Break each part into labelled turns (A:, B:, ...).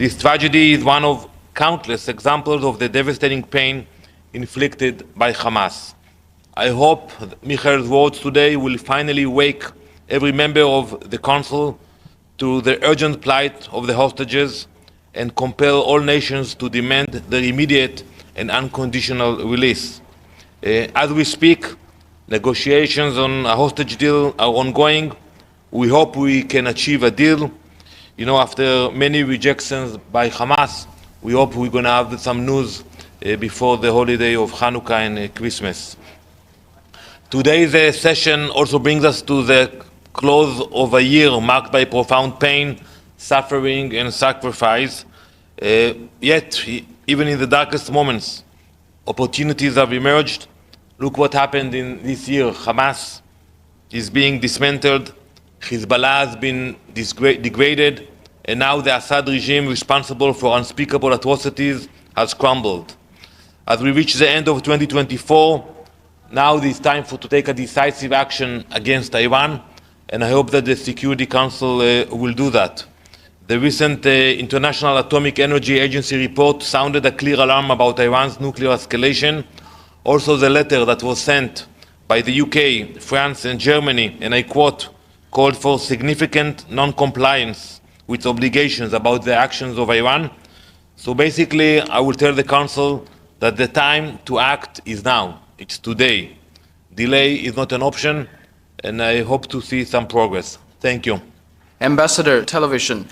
A: This tragedy is one of countless examples of the devastating pain inflicted by Hamas. I hope Michael's words today will finally wake every member of the Council to the urgent plight of the hostages and compel all nations to demand their immediate and unconditional release. As we speak, negotiations on a hostage deal are ongoing. We hope we can achieve a deal. You know, after many rejections by Hamas, we hope we're going to have some news before the holiday of Hanukkah and Christmas. Today's session also brings us to the close of a year marked by profound pain, suffering, and sacrifice. Yet, even in the darkest moments, opportunities have emerged. Look what happened in this year. Hamas is being dismantled, Hezbollah has been degraded, and now the Assad regime responsible for unspeakable atrocities has crumbled. As we reach the end of 2024, now it is time to take a decisive action against Iran, and I hope that the Security Council will do that. The recent International Atomic Energy Agency report sounded a clear alarm about Iran's nuclear escalation. Also, the letter that was sent by the UK, France, and Germany, and I quote, called for significant non-compliance with obligations about the actions of Iran. So basically, I will tell the Council that the time to act is now. It's today. Delay is not an option, and I hope to see some progress. Thank you.
B: Ambassador, television.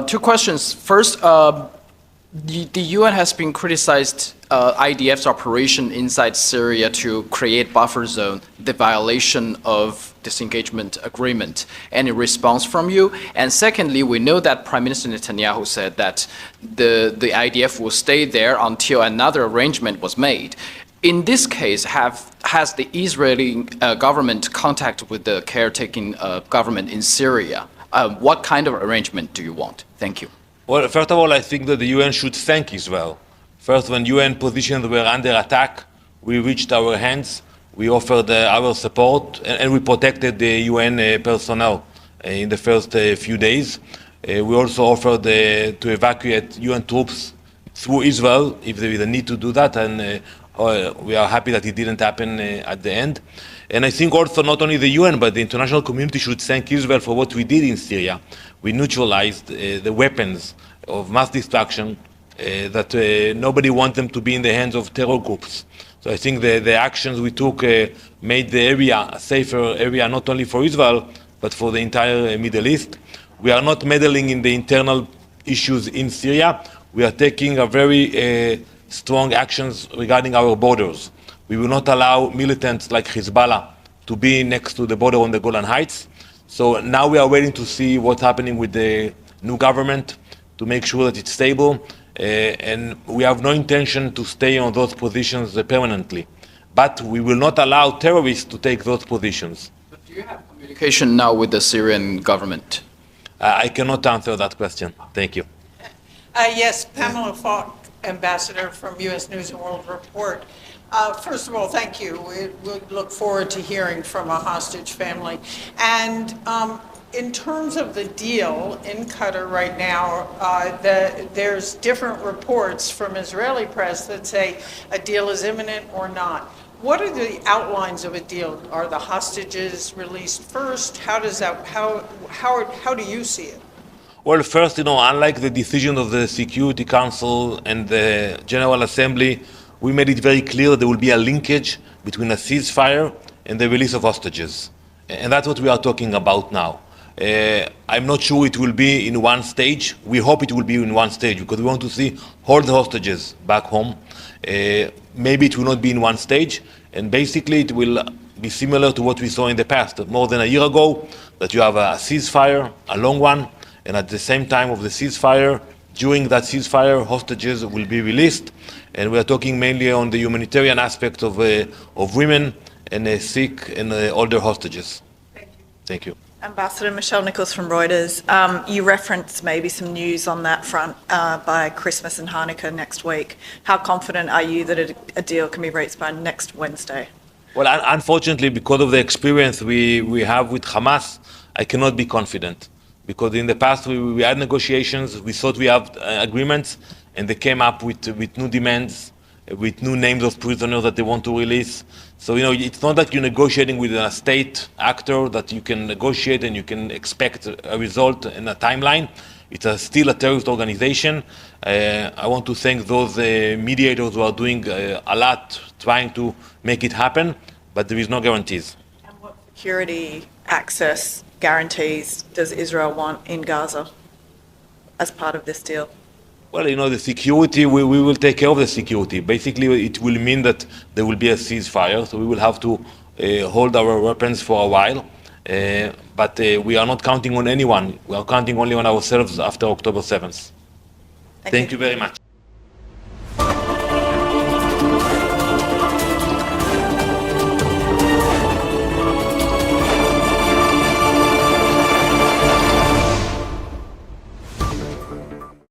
B: Two questions. First, the UN has been criticized IDF's operation inside Syria to create buffer zone, the violation of disengagement agreement. Any response from you? And secondly, we know that Prime Minister Netanyahu said that the IDF will stay there until another arrangement was made. In this case, has the Israeli government contacted with the caretaking government in Syria? What kind of arrangement do you want? Thank you.
A: Well, first of all, I think that the UN should thank Israel. First, when UN positions were under attack, we reached our hands, we offered our support, and we protected the UN personnel in the first few days. We also offered to evacuate UN troops through Israel if there is a need to do that, and we are happy that it didn't happen at the end. And I think also not only the UN, but the international community should thank Israel for what we did in Syria. We neutralized the weapons of mass destruction that nobody wants them to be in the hands of terror groups. So I think the actions we took made the area a safer area, not only for Israel, but for the entire Middle East. We are not meddling in the internal issues in Syria. We are taking a very strong actions regarding our borders. We will not allow militants like Hezbollah to be next to the border on the Golan Heights. So now we are waiting to see what's happening with the new government to make sure that it's stable. And we have no intention to stay on those positions permanently. But we will not allow terrorists to take those positions.
B: But do you have communication now with the Syrian government?
A: I cannot answer that question. Thank you.
C: Yes, Pamela Falk, Ambassador from U.S. News and World Report. First of all, thank you. We look forward to hearing from a hostage family. And in terms of the deal in Qatar right now, there's different reports from Israeli press that say a deal is imminent or not. What are the outlines of a deal? Are the hostages released first? How do you see it?
A: Well, first, unlike the decision of the Security Council and the General Assembly, we made it very clear there will be a linkage between a ceasefire and the release of hostages. And that's what we are talking about now. I'm not sure it will be in one stage. We hope it will be in one stage because we want to see all the hostages back home. Maybe it will not be in one stage. And basically it will be similar to what we saw in the past, more than a year ago, that you have a ceasefire, a long one, and at the same time of the ceasefire, during that ceasefire, hostages will be released. And we are talking mainly on the humanitarian aspect of women and sick and older hostages.
C: Thank you.
A: Thank you.
D: Ambassador Michelle Nichols from Reuters. You referenced maybe some news on that front by Christmas and Hanukkah next week. How confident are you that a deal can be reached by next Wednesday?
A: Well, unfortunately, because of the experience we have with Hamas, I cannot be confident. because in the past we had negotiations, we thought we have agreements, and they came up with new demands, with new names of prisoners that they want to release. So, it's not like you're negotiating with a state actor that you can negotiate and you can expect a result in a timeline. It's still a terrorist organization. I want to thank those mediators who are doing a lot trying to make it happen, but there is no guarantees.
D: And what security access guarantees does Israel want in Gaza as part of this deal?
A: Well, the security, we will take care of the security. Basically, it will mean that there will be a ceasefire, so we will have to hold our weapons for a while. But we are not counting on anyone. We are counting only on ourselves after October 7th. Thank you very much.